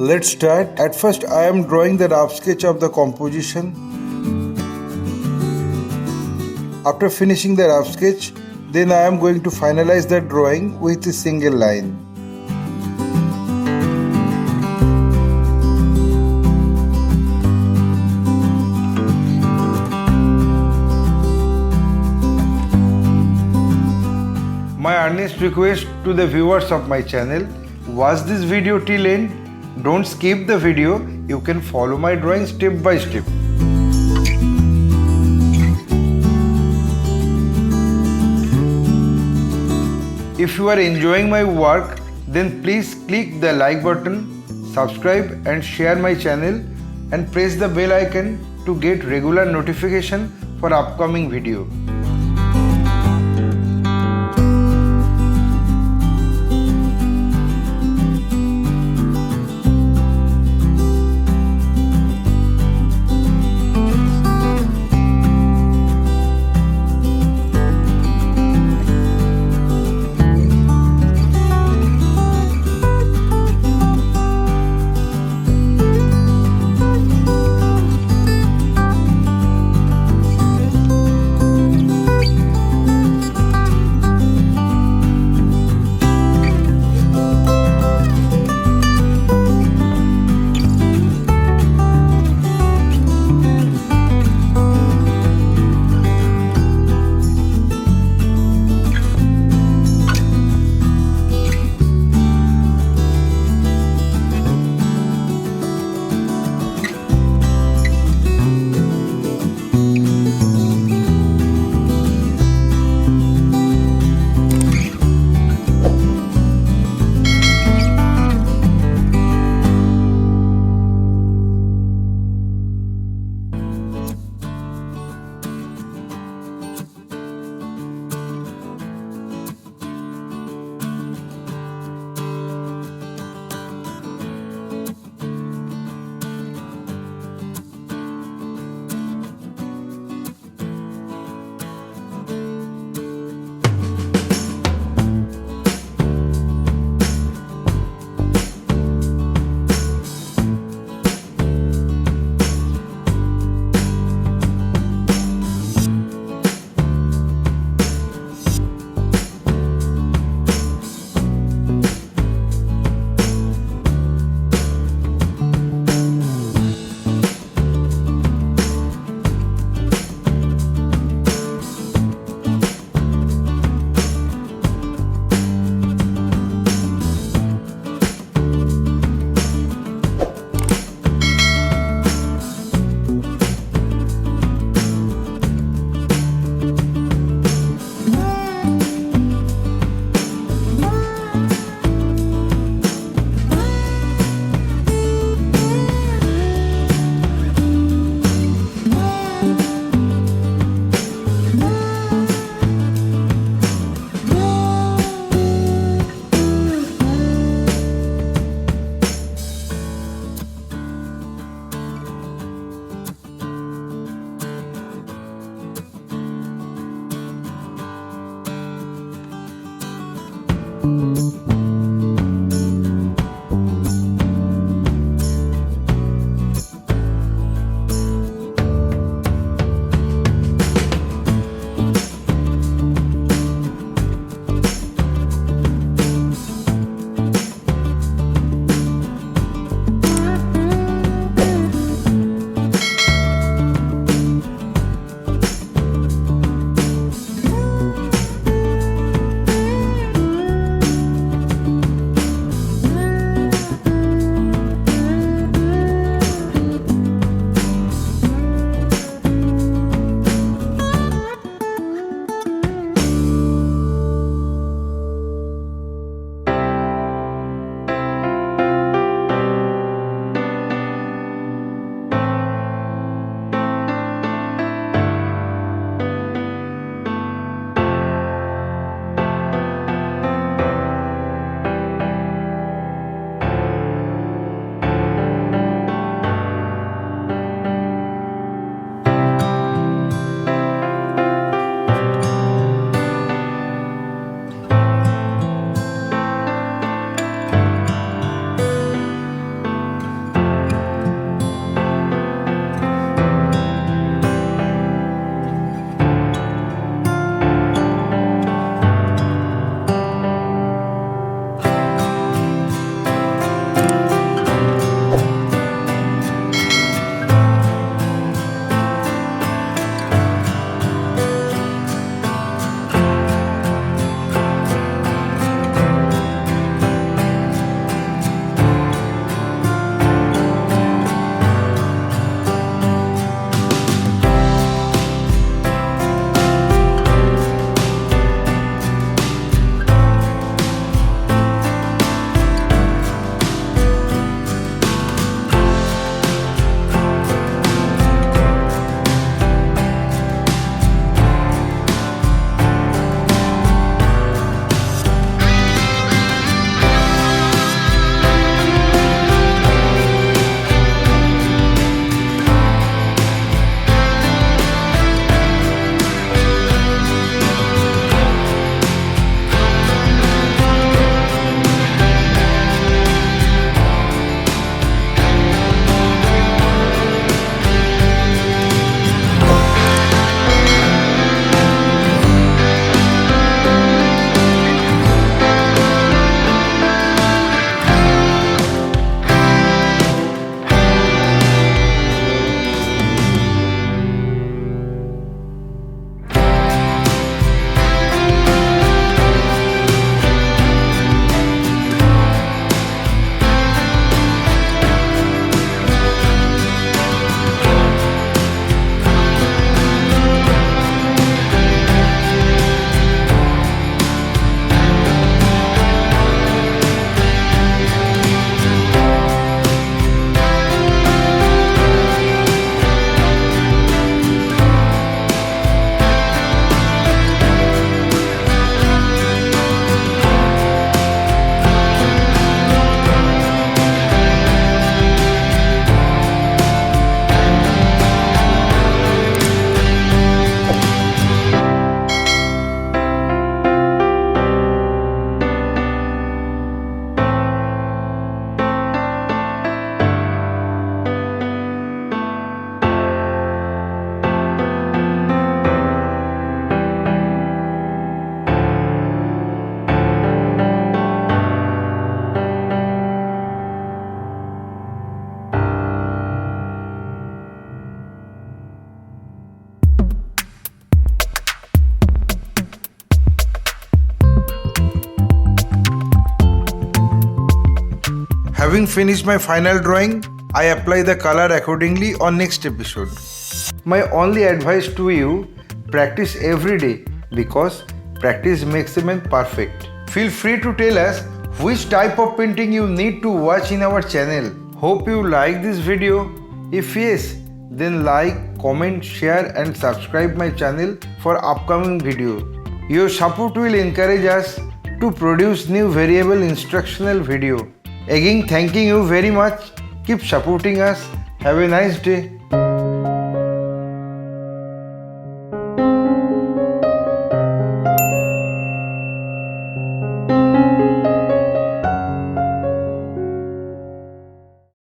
Let's start. At first I am drawing the rough sketch of the composition. After finishing the rough sketch, then I am going to finalize the drawing with a single line. My earnest request to the viewers of my channel, watch this video till end. Don't skip the video. You can follow my drawing step by step. If you are enjoying my work, then please click the like button, subscribe and share my channel and press the bell icon to get regular notification for upcoming video. Having finished my final drawing, I apply the color accordingly on next episode. My only advice to you, practice every day because practice makes a man perfect. Feel free to tell us which type of painting you need to watch in our channel. Hope you like this video. If yes, then like, comment, share and subscribe my channel for upcoming video. Your support will encourage us to produce new variable instructional video. Again, thanking you very much. Keep supporting us. Have a nice day.